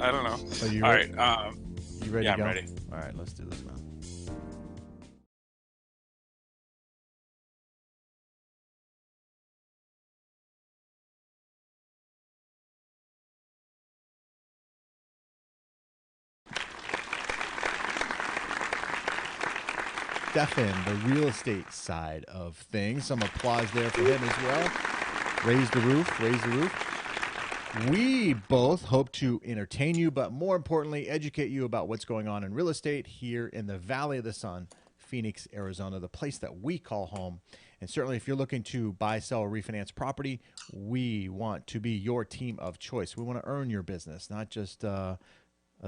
I don't know. Are you All ready? right. You ready Yeah, to I'm go? ready. All right, let's do this now. Stefan, the real estate side of things. Some applause there for him as well. Raise the roof, raise the roof. We both hope to entertain you, but more importantly, educate you about what's going on in real estate here in the Valley of the Sun, Phoenix, Arizona, the place that we call home. And certainly, if you're looking to buy, sell, or refinance property, we want to be your team of choice. We want to earn your business, not just a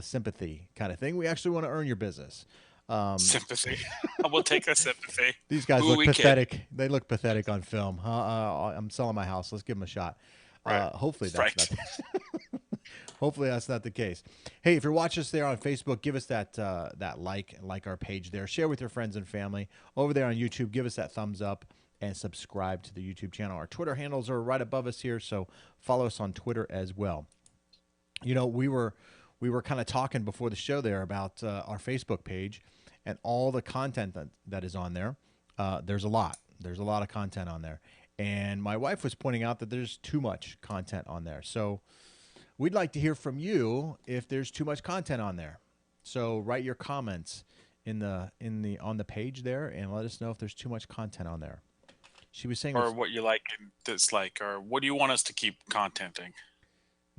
sympathy kind of thing. We actually want to earn your business. Sympathy. We'll take a sympathy. These guys Who are look we kidding? pathetic. They look pathetic on film. I'm selling my house. Let's give them a shot. Right. Hopefully that's Right. not. Hopefully that's not the case. Hey, if you're watching us there on Facebook, give us that like our page there. Share with your friends and family. Over there on YouTube, give us that thumbs up and subscribe to the YouTube channel. Our Twitter handles are right above us here, so follow us on Twitter as well. You know, we were kind of talking before the show there about our Facebook page and all the content that is on there. There's a lot. There's a lot of content on there. And my wife was pointing out that there's too much content on there. So we'd like to hear from you if there's too much content on there. So write your comments in the on the page there and let us know if there's too much content on there. She was saying, Or what you like and dislike, or what do you want us to keep contenting,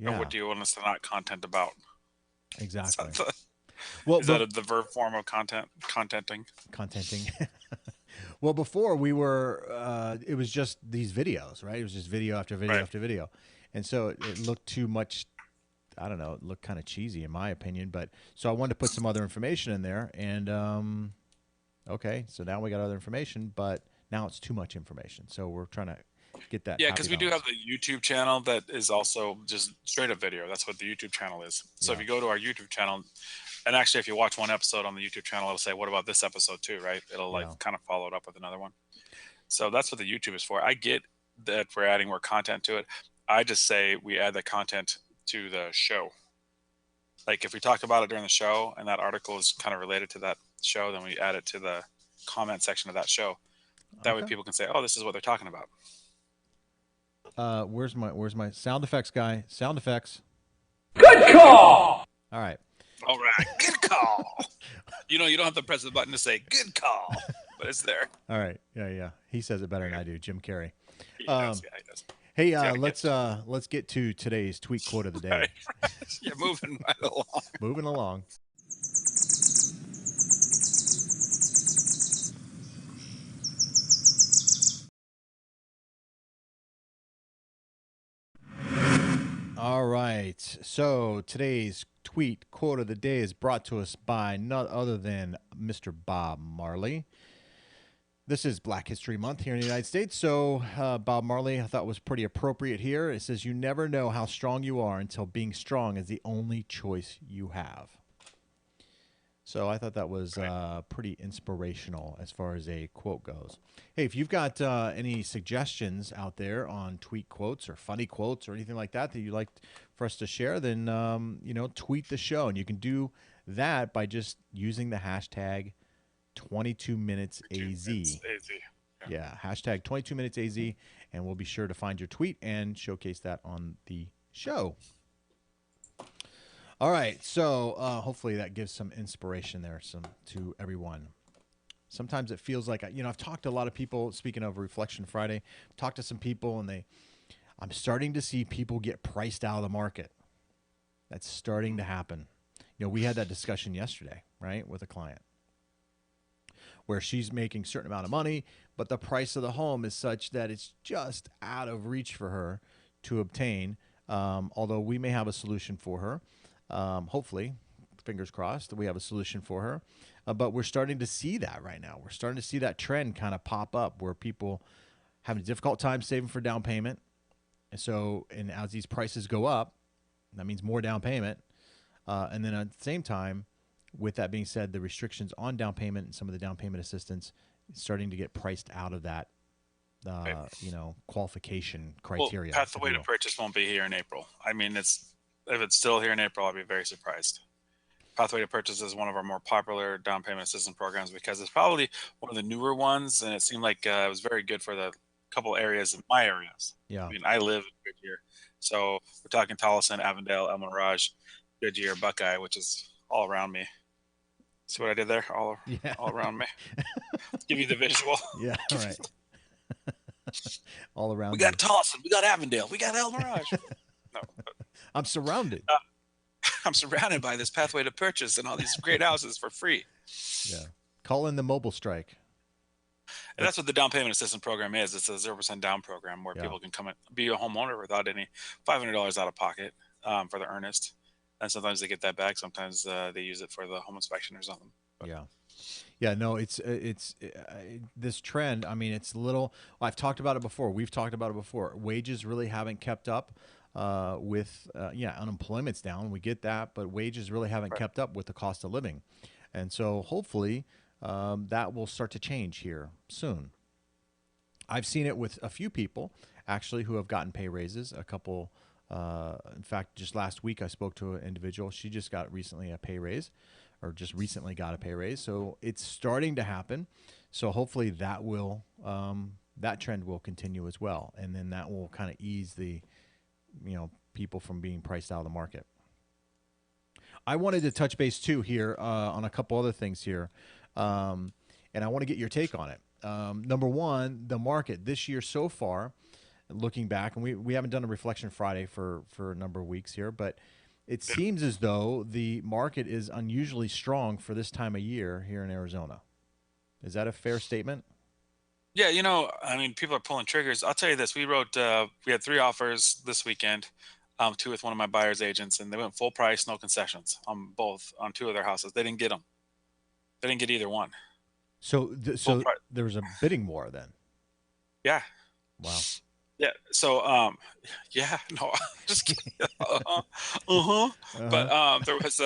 or yeah, what do you want us to not content about? Is exactly. that the, Well, is that the verb form of contenting? contenting. Well, before we were, it was just these videos, right? It was just video after video Right. after video, and so it looked too much. I don't know. It looked kind of cheesy in my opinion, but so I wanted to put some other information in there, and okay, so now we got other information, but now it's too much information. So we're trying to get that Yeah, happy because we do have balance. the YouTube channel that is also just straight up video. That's what the YouTube channel is. So if Yeah, you go to our YouTube channel, and actually if you watch one episode on the YouTube channel, it'll say, "What about this episode too?" Right? It'll like yeah. kind of follow it up with another one. So that's what the YouTube is for. I get that we're adding more content to it. I just say we add the content to the show. Like if we talk about it during the show and that article is kind of related to that show, then we add it to the comment section of that show. That way Okay. people can say, "Oh, this is what they're talking about." Where's my sound effects guy? Sound effects. Good call. All right. All right, good call. You don't have to press the button to say "good call," but it's there. All right. Yeah, yeah. He says it better than I do. Jim Carrey. He does, Um, yeah, he does. hey, He's got a gift. let's get to today's tweet quote of the day. Right, right. You're moving right along. Moving along. All right. So today's tweet quote of the day is brought to us by none other than Mr. Bob Marley. This is Black History Month here in the United States. So Bob Marley, I thought was pretty appropriate here. It says, "You never know how strong you are until being strong is the only choice you have." So I thought that was pretty inspirational as far as a quote goes. Hey, if you've got any suggestions out there on tweet quotes or funny quotes or anything like that that you'd like for us to share, then tweet the show, and you can do that by just using the hashtag 22 minutes It's AZ. easy. Yeah. Yeah, hashtag 22 minutes AZ, and we'll be sure to find your tweet and showcase that on the show. All right, so hopefully that gives some inspiration there, to everyone. Sometimes it feels like I've talked to a lot of people. Speaking of Reflection Friday, talked to some people, and I'm starting to see people get priced out of the market. That's starting to happen. We had that discussion yesterday, right, with a client, where she's making a certain amount of money, but the price of the home is such that it's just out of reach for her to obtain. Although we may have a solution for her. Hopefully, fingers crossed, that we have a solution for her. But we're starting to see that right now. We're starting to see that trend kind of pop up where people having a difficult time saving for down payment. And as these prices go up, that means more down payment. And then at the same time, with that being said, the restrictions on down payment and some of the down payment assistance is starting to get priced out of that, Right. qualification Well, criteria. if pathway you to will. purchase won't be here in April. I mean, it's if it's still here in April, I'll be very surprised. Pathway to Purchase is one of our more popular down payment assistance programs because it's probably one of the newer ones, and it seemed like it was very good for the couple areas in my areas. Yeah. I mean, I live in Goodyear, so we're talking Tolleson, Avondale, El Mirage, Goodyear, Buckeye, which is all around me. See what I did there? Yeah. All around me. Give you the visual. Yeah. Right. All We around you. got Tolleson, we got Avondale, we got El Mirage. No, I'm surrounded. I'm surrounded by this Pathway to Purchase and all these great houses for free. Yeah. Call in the mobile strike. And that's what the down payment assistance program is. It's a 0% down program where Yeah. people can come and be a homeowner without any $500 out of pocket for the earnest. And sometimes they get that back. Sometimes they use it for the home inspection or something. But Yeah. Yeah, no, it's this trend. I mean, it's little. I've talked about it before. We've talked about it before. Wages really haven't kept up with. Yeah, unemployment's down. We get that, but wages really haven't Right. kept up with the cost of living, and so hopefully that will start to change here soon. I've seen it with a few people actually who have gotten pay raises. A couple. In fact, just last week I spoke to an individual. She just got recently a pay raise, or just recently got a pay raise. So it's starting to happen. So hopefully that trend will continue as well, and then that will kind of ease the people from being priced out of the market. I wanted to touch base too here on a couple other things here, and I want to get your take on it. Number one, the market this year so far. Looking back, and we haven't done a reflection Friday for a number of weeks here, but it seems as though the market is unusually strong for this time of year here in Arizona. Is that a fair statement? Yeah, I mean, people are pulling triggers. I'll tell you this: we had 3 offers this weekend, 2 with one of my buyer's agents, and they went full price, no concessions on 2 of their houses. They didn't get them. They didn't get either one. So Full price. there was a bidding war then. Yeah. Wow. Yeah. So, yeah, no, just kidding. But there was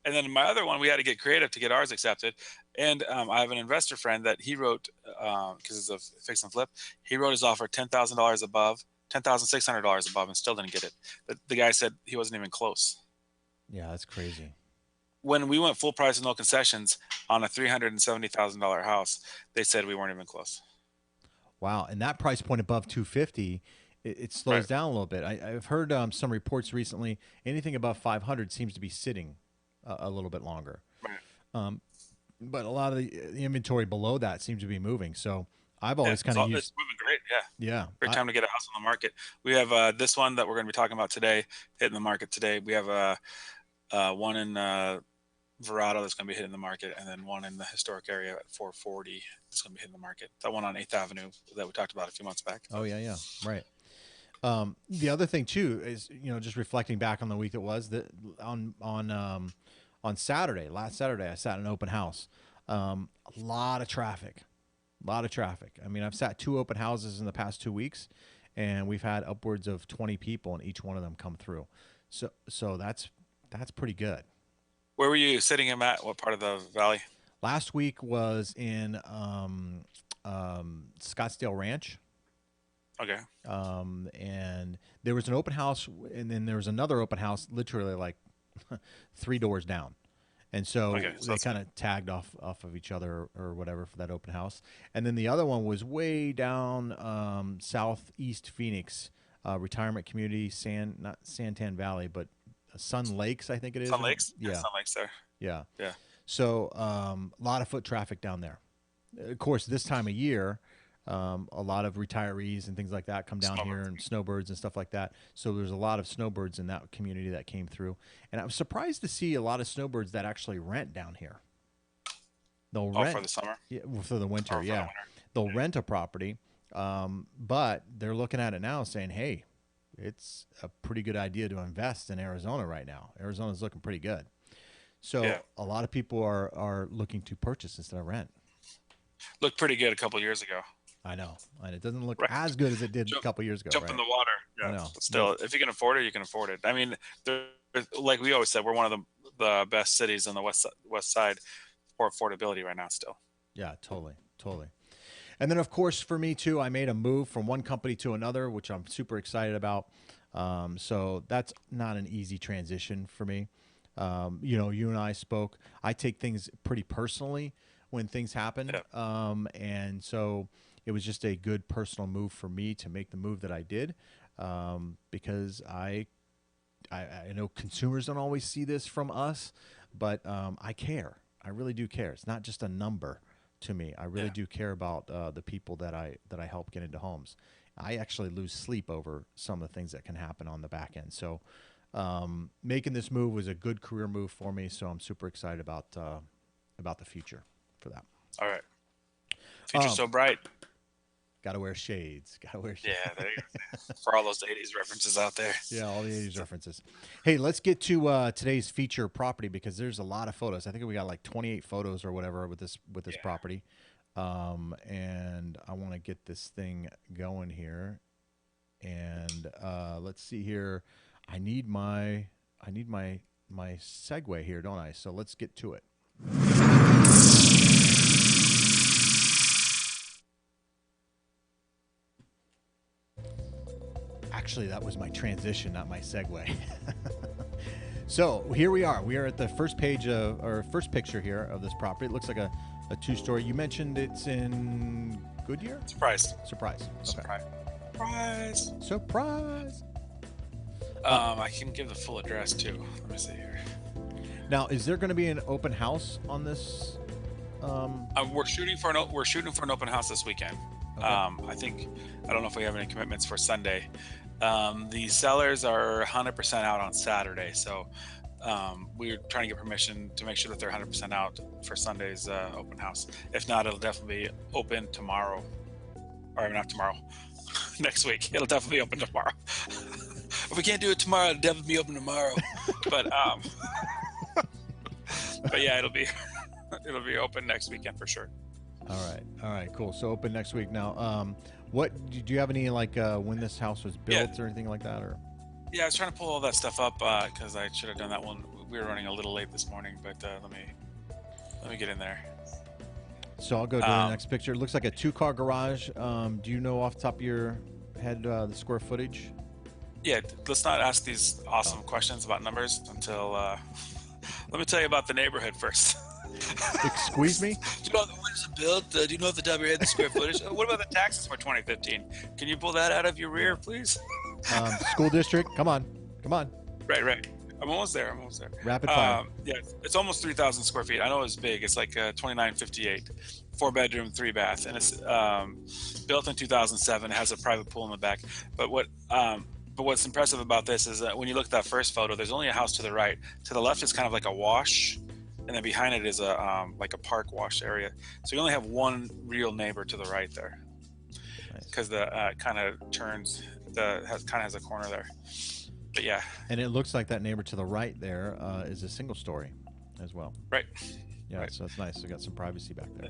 and then my other one, we had to get creative to get ours accepted. And I have an investor friend that he wrote because it's a fix and flip. He wrote his offer $10,000 above, $10,600 above, and still didn't get it. But the guy said he wasn't even close. Yeah, that's crazy. When we went full price and no concessions on a $370,000 house, they said we weren't even close. Wow, and that price point above 250, it slows Right. down a little bit. I've heard some reports recently. Anything above 500 seems to be sitting a little bit longer. Right. But a lot of the inventory below that seems to be moving. So I've always kind of used. It's moving great. Yeah. Yeah, Great time to get a house on the market. We have this one that we're going to be talking about today, hitting the market today. We have one in Verrado that's going to be hitting the market, and then one in the historic area at 440 that's going to be hitting the market. That one on 8th Avenue that we talked about a few months back. Oh yeah, right. The other thing too is just reflecting back on the week that was that on Saturday, last Saturday, I sat in an open house. A lot of traffic. I mean, I've sat 2 open houses in the past 2 weeks, and we've had upwards of 20 people in each one of them come through. So that's pretty good. Where were you sitting him at? What part of the valley? Last week was in Scottsdale Ranch. Okay. And there was an open house, and then there was another open house literally like 3 doors down. And so they kind of tagged off of each other or whatever for that open house. And then the other one was way down southeast Phoenix, retirement community, not Santan Valley, but Sun Lakes, I think it is. Sun Lakes? Yeah. Sun Lakes there. Yeah. Yeah. So a lot of foot traffic down there. Of course, this time of year, a lot of retirees and things like that come down here, and snowbirds and stuff like that. So there's a lot of snowbirds in that community that came through. And I was surprised to see a lot of snowbirds that actually rent down here. They'll rent for the summer? Yeah, for the winter, For the yeah. winter. They'll rent a property, but they're looking at it now saying, hey, it's a pretty good idea to invest in Arizona right now. Arizona's looking pretty good. So a lot of people are looking to purchase instead of rent. Looked pretty good a couple years ago. I know. And it doesn't look as good as it did a couple years ago. Jump in the water. Yeah. I know. But still, if you can afford it, you can afford it. I mean, like we always said, we're one of the best cities on the west side for affordability right now still. Yeah, totally. And then, of course, for me, too, I made a move from one company to another, which I'm super excited about. So that's not an easy transition for me. You and I spoke. I take things pretty personally when things happen, Yeah. and so it was just a good personal move for me to make the move that I did, because I know consumers don't always see this from us, but I care. I really do care. It's not just a number to me. I really Yeah. do care about the people that I help get into homes. I actually lose sleep over some of the things that can happen on the back end. So making this move was a good career move for me. So I'm super excited about the future for that. All right. Future's so bright. Got to wear shades. Got to wear shades. Yeah. There you go. For all those 80s references out there. Yeah, all the 80s references. Hey, let's get to today's feature property because there's a lot of photos. I think we got like 28 photos or whatever with this Yeah. property. And I want to get this thing going here. And let's see here. I need my segue here, don't I? So let's get to it. Actually, that was my transition, not my segue. So here we are. We are at the first page of, or first picture here of this property. It looks like a two-story. You mentioned it's in Goodyear? Surprise. Surprise. Okay. Surprise. Surprise. I can give the full address too. Let me see here. Now, is there going to be an open house on this? We're shooting for an open house this weekend. Okay. I don't know if we have any commitments for Sunday. The sellers are 100% out on Saturday, so we're trying to get permission to make sure that they're 100% out for Sunday's open house. If not, it'll definitely be open tomorrow, or not tomorrow, next week. It'll definitely be open tomorrow. If we can't do it tomorrow, it'll definitely be open tomorrow. But but yeah, it'll be open next weekend for sure. All right, cool. So open next week. Now, what do you have any like when this house was built or anything like that, or? Yeah, I was trying to pull all that stuff up because I should have done that one. We were running a little late this morning, but let me get in there. So I'll go to the next picture. It looks like a 2-car garage. Do you know off the top of your head the square footage? Yeah, let's not ask these awesome questions about numbers until. Let me tell you about the neighborhood first. Squeeze me? Do you know when is it built? Do you know off the top of your head the square footage? What about the taxes for 2015? Can you pull that out of your rear, please? School district. Come on. Right. I'm almost there. Rapid fire. Yeah, it's almost 3,000 square feet. I know it's big. It's like 2958, 4-bedroom, 3-bath, and it's built in 2007. It has a private pool in the back. But what's impressive about this is that when you look at that first photo, there's only a house to the right. To the left is kind of like a wash, and then behind it is a like a park wash area. So you only have one real neighbor to the right there, because the kind of turns has a corner there. But yeah, and it looks like that neighbor to the right there is a single story as well. Right. Yeah, right. So it's nice. We got some privacy back there.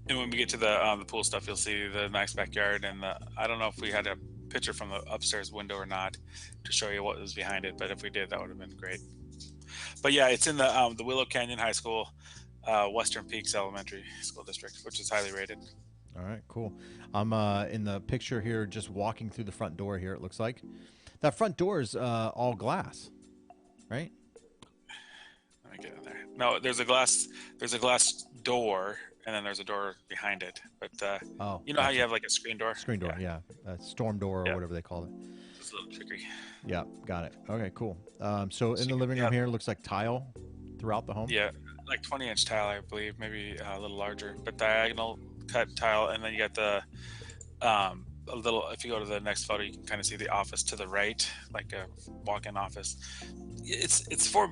And when we get to the pool stuff, you'll see the nice backyard. And I don't know if we had a picture from the upstairs window or not to show you what was behind it, but if we did, that would have been great. But yeah, it's in the Willow Canyon High School, Western Peaks Elementary School District, which is highly rated. All right, cool. I'm in the picture here, just walking through the front door here. It looks like that front door is all glass, right? Let me get in there. No, there's a glass door, and then there's a door behind it. But you know how you have like a screen door? Screen door, yeah. A storm door or whatever they call it. It's a little tricky. Yeah, got it. Okay, cool. So in the living room here, it looks like tile throughout the home. Yeah, like 20-inch tile, I believe, maybe a little larger, but diagonal cut tile, and then you got the a little. If you go to the next photo, you can kind of see the office to the right, like a walk-in office. It's four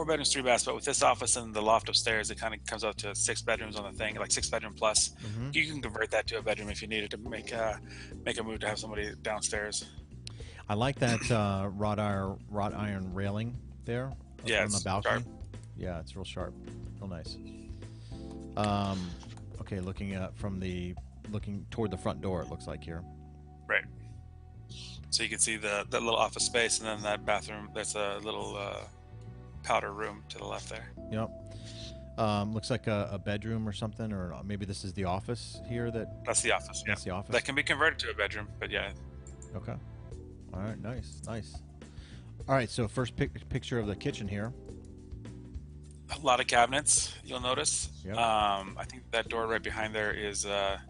bedrooms, 3 baths, but with this office and the loft upstairs, it kind of comes up to 6 bedrooms on the thing, like 6-bedroom plus. Mm-hmm. You can convert that to a bedroom if you needed to make a move to have somebody downstairs. I like that wrought iron railing there on the balcony. Sharp. Yeah, it's real sharp, real nice. Okay, looking toward the front door, it looks like here. Right. So you can see that little office space, and then that bathroom. That's a little powder room to the left there. Yep. Looks like a bedroom or something, or maybe this is the office here. That's the office. Yeah. That's the office. That can be converted to a bedroom, but yeah. Okay. All right, nice, nice. All right, so first picture of the kitchen here. A lot of cabinets, you'll notice. Yep. I think that door right behind there is, let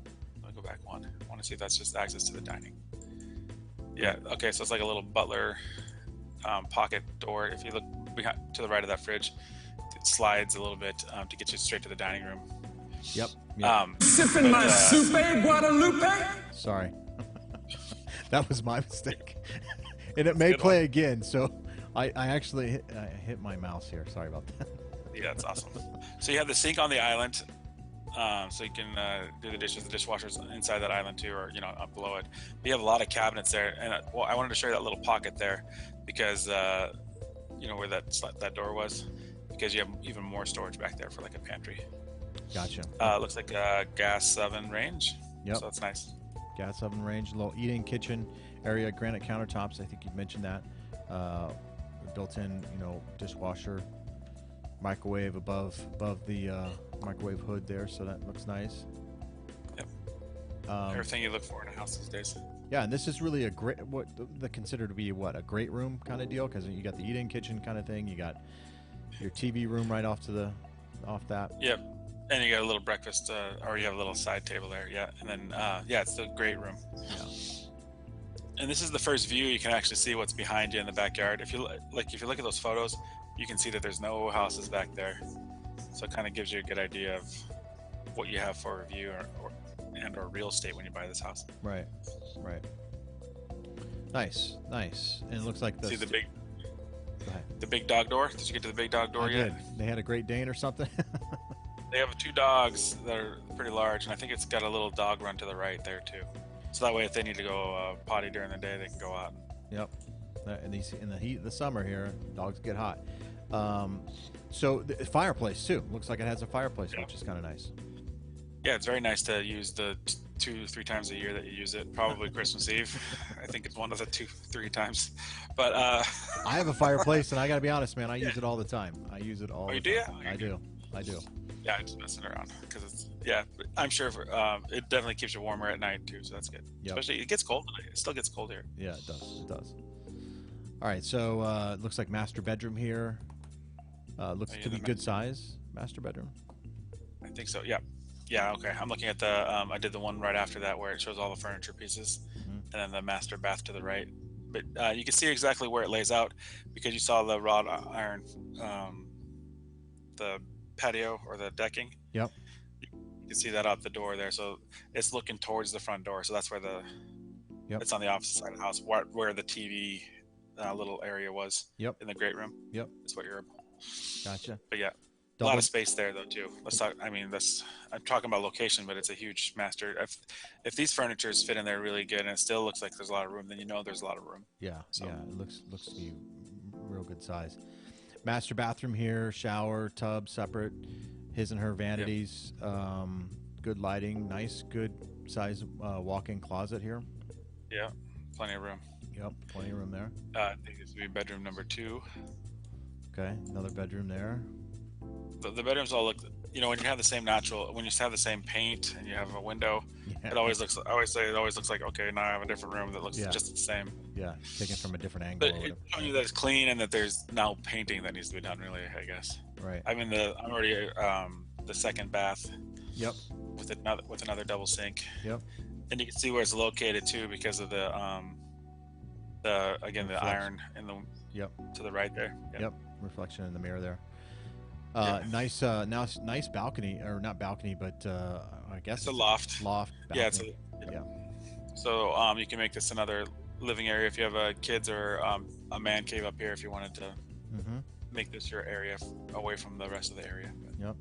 me go back one. I want to see if that's just access to the dining. Yeah, okay, so it's like a little butler pocket door. If you look behind, to the right of that fridge, it slides a little bit to get you straight to the dining room. Yep. Yep. Sipping my soup, Guadalupe? Sorry. That was my mistake. And it may play again, so I actually hit my mouse here. Sorry about that. Yeah, that's awesome. So you have the sink on the island, so you can do the dishes. The dishwasher's inside that island too, or up below it. But you have a lot of cabinets there, and well, I wanted to show you that little pocket there because where that door was, because you have even more storage back there for like a pantry. Gotcha. Looks like a gas oven range. Yep. So that's nice. Gas oven range, little eating kitchen area, granite countertops. I think you mentioned that. Built-in, dishwasher, microwave above the microwave hood there, so that looks nice. Yep. Everything you look for in a house these days. Yeah, and this is really a great, what the considered to be a great room kind of deal, because you got the eat-in kitchen kind of thing. You got your TV room right off that. Yep. And you got a little breakfast, or you have a little side table there, yeah. And then, it's a great room. Yeah. And this is the first view. You can actually see what's behind you in the backyard. If you look at those photos, you can see that there's no houses back there. So it kind of gives you a good idea of what you have for a view or real estate when you buy this house. Right. Nice. And it looks like See the big, Go ahead. the big dog door. Did you get to the big dog door I yet? did. They had a Great Dane or something. They have 2 dogs that are pretty large, and I think it's got a little dog run to the right there too. So that way, if they need to go potty during the day, they can go out. Yep. And in the heat of the summer here, dogs get hot. So the fireplace too. Looks like it has a fireplace, which is kind of nice. Yeah, it's very nice to use the 2-3 times a year that you use it. Probably Christmas Eve. I think it's one of the 2-3 times. But I have a fireplace, and I got to be honest, man. I use it all the time. I use it all. Oh, the you do? time. I do. Yeah, I'm just messing around because I'm sure it definitely keeps you warmer at night too, so that's good. Yep. Especially it gets cold tonight. It still gets cold here. Yeah, it does. All right, so it looks like master bedroom here. Looks to be good size. Master bedroom. I think so. Yeah. Okay. I'm looking at the. I did the one right after that where it shows all the furniture pieces, and then the master bath to the right. But you can see exactly where it lays out because you saw the wrought iron, the patio or the decking. Yep. You can see that out the door there, so it's looking towards the front door. So that's where it's on the opposite side of the house, where the TV little area was. Yep. In the great room. Yep. That's what you're. Gotcha. But yeah, a lot of space there though too. Let's talk. I mean, I'm talking about location, but it's a huge master. If these furnitures fit in there really good, and it still looks like there's a lot of room, then there's a lot of room. Yeah. So. Yeah. It looks to be real good size. Master bathroom here, shower, tub separate, his and her vanities, good lighting, nice, good size walk-in closet here. Yeah, plenty of room. Yep, plenty of room there. I think this would be bedroom number 2. Okay, another bedroom there. The bedrooms all look, when you have the same when you have the same paint and you have a window, it always looks. I always say it always looks like, okay, now I have a different room that looks just the same. Yeah, taken from a different angle. But it's showing you that it's clean and that there's now painting that needs to be done. Really, I guess. Right. I'm already the second bath. Yep. With another double sink. Yep. And you can see where it's located too because of the iron in the to the right there. Yep. Reflection in the mirror there. Nice nice balcony, or not balcony, but I guess it's a loft. Balcony. Yeah. So you can make this another living area if you have kids, or a man cave up here if you wanted to make this your area away from the rest of the area. Yep.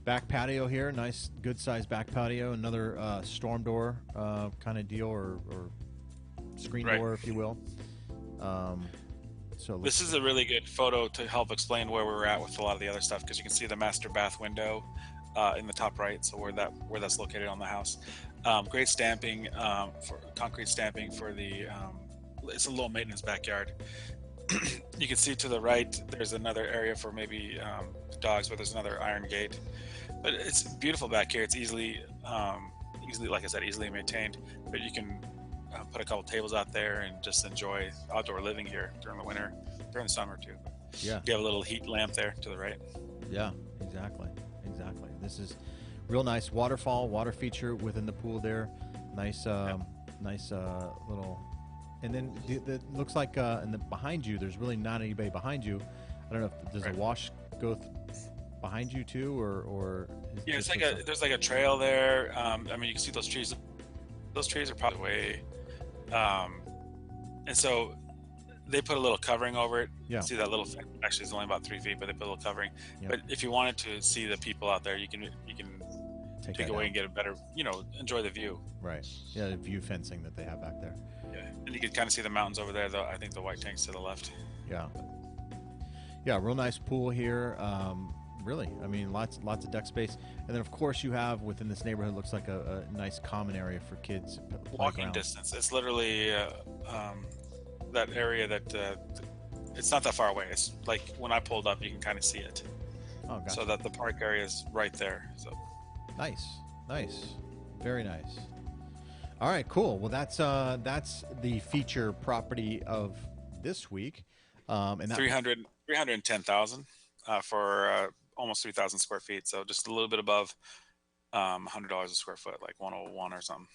Back patio here, nice, good size back patio. Another storm door kind of deal, or screen door, if you will. So this is a really good photo to help explain where we're at with a lot of the other stuff, because you can see the master bath window in the top right, so where that's located on the house. Great stamping, for concrete stamping for the. It's a low maintenance backyard. You can see to the right there's another area for maybe dogs, where there's another iron gate. But it's beautiful back here. It's easily, like I said, easily maintained. But you can put a couple tables out there, and just enjoy outdoor living here during the winter, during the summer too. Yeah. You have a little heat lamp there to the right. Yeah, exactly. Exactly. This is real nice waterfall, water feature within the pool there. Nice, nice little. And then looks like behind you, there's really not anybody behind you. I don't know if there's a wash behind you too, or yeah, it's like there's like a trail there. I mean, you can see those trees. Those trees are probably way, and so they put a little covering over it. Yeah. See that little thing? Actually, it's only about 3 feet, but they put a little covering. Yeah. But if you wanted to see the people out there, you can take away and get a better, enjoy the view. Right. Yeah, the view fencing that they have back there. Yeah, and you can kind of see the mountains over there. Though I think the white tank's to the left. Yeah. Yeah, real nice pool here. Really, I mean, lots of deck space, and then of course you have within this neighborhood looks like a nice common area for kids. Walking distance. It's literally that area that it's not that far away. It's like when I pulled up, you can kind of see it. Oh, gotcha. So that the park area is right there. So nice, very nice. All right, cool. Well, that's the feature property of this week, and that 310,000 for almost 3,000 square feet. So just a little bit above $100 a square foot, like 101 or something.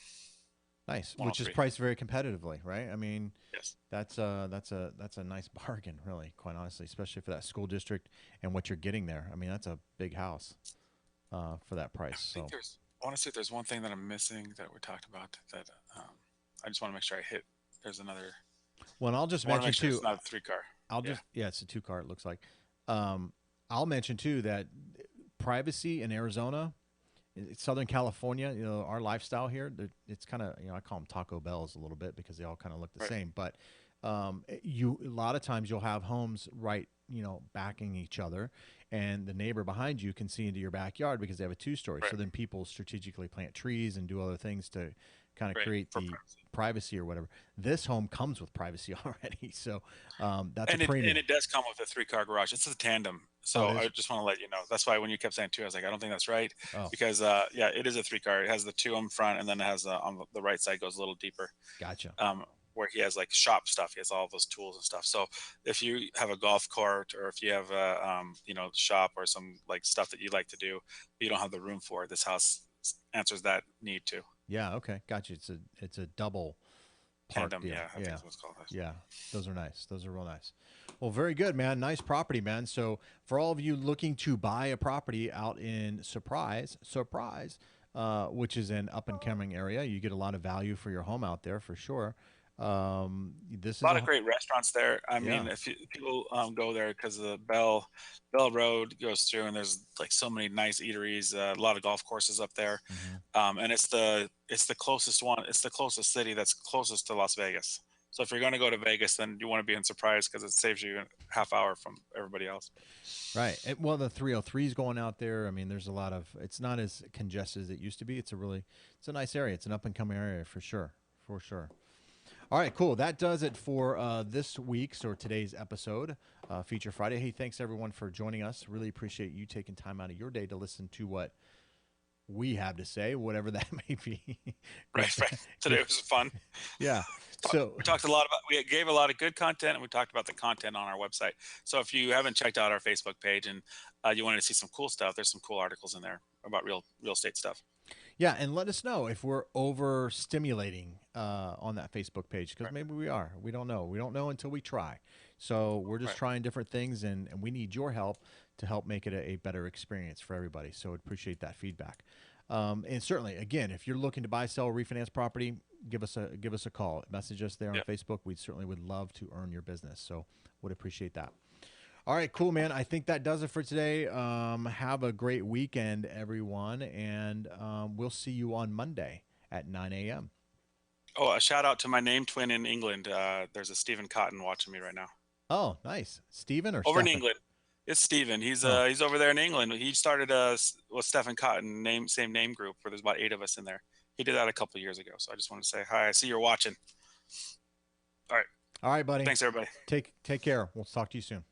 Nice, which is priced very competitively, right? I mean, yes, that's a nice bargain, really, quite honestly, especially for that school district and what you're getting there. I mean, that's a big house for that price. I want to see if there's one thing that I'm missing that we talked about that I just want to make sure I hit. There's another. Well, and I'll just mention too. It's not a 3-car. It's a 2-car. It looks like. I'll mention too that privacy in Arizona, Southern California, our lifestyle here, it's kind of, I call them Taco Bells a little bit because they all kind of look the same. But a lot of times you'll have homes right, backing each other, and the neighbor behind you can see into your backyard because they have a 2-story. Right. So then people strategically plant trees and do other things to kind of create the privacy or whatever. This home comes with privacy already, so that's a premium. And it does come with a 3-car garage. It's a tandem. So I just want to let you know. That's why when you kept saying 2, I was like, I don't think that's right. Because it is a 3-car. It has the 2 in front, and then it has on the right side goes a little deeper. Gotcha. Where he has like shop stuff. He has all those tools and stuff. So if you have a golf cart, or if you have a shop or some like stuff that you like to do, but you don't have the room for it, this house answers that need too. Yeah. Okay. Gotcha. It's a double park tandem. deal. Yeah. I think that's what it's called. Yeah. Those are nice. Those are real nice. Well, very good, man. Nice property, man. So for all of you looking to buy a property out in Surprise, which is an up and coming area, you get a lot of value for your home out there for sure. This is a lot of great restaurants there. I mean, if people go there because the Bell Road goes through, and there's like so many nice eateries, a lot of golf courses up there, and it's the closest one. It's the closest city that's closest to Las Vegas. So if you're going to go to Vegas, then you want to be in Surprise because it saves you a half hour from everybody else. Right. Well, the 303 is going out there. I mean, there's a lot of. It's not as congested as it used to be. It's a nice area. It's an up and coming area for sure. For sure. All right, cool. That does it for this week's or today's episode, Feature Friday. Hey, thanks everyone for joining us. Really appreciate you taking time out of your day to listen to what we have to say, whatever that may be. Right. Today was fun. Yeah. We talked a lot about. We gave a lot of good content, and we talked about the content on our website. So if you haven't checked out our Facebook page and you wanted to see some cool stuff, there's some cool articles in there about real estate stuff. Yeah, and let us know if we're overstimulating on that Facebook page, because maybe we are. We don't know. We don't know until we try. So we're just trying different things, and we need your help to help make it a better experience for everybody. So I'd appreciate that feedback. And certainly, again, if you're looking to buy, sell, refinance property, give us a call. Message us there on Facebook. We certainly would love to earn your business. So would appreciate that. All right, cool, man. I think that does it for today. Have a great weekend, everyone, and we'll see you on Monday at 9 a.m. Oh, a shout out to my name twin in England. There's a Stephen Cotton watching me right now. Oh, nice. Stephen or over Stephen? in England? It's Stephen. He's over there in England. He started with Stephen Cotton same name group where there's about 8 of us in there. He did that a couple of years ago. So I just want to say hi. I see you're watching. All right. All right, buddy. Thanks, everybody. Take care. We'll talk to you soon.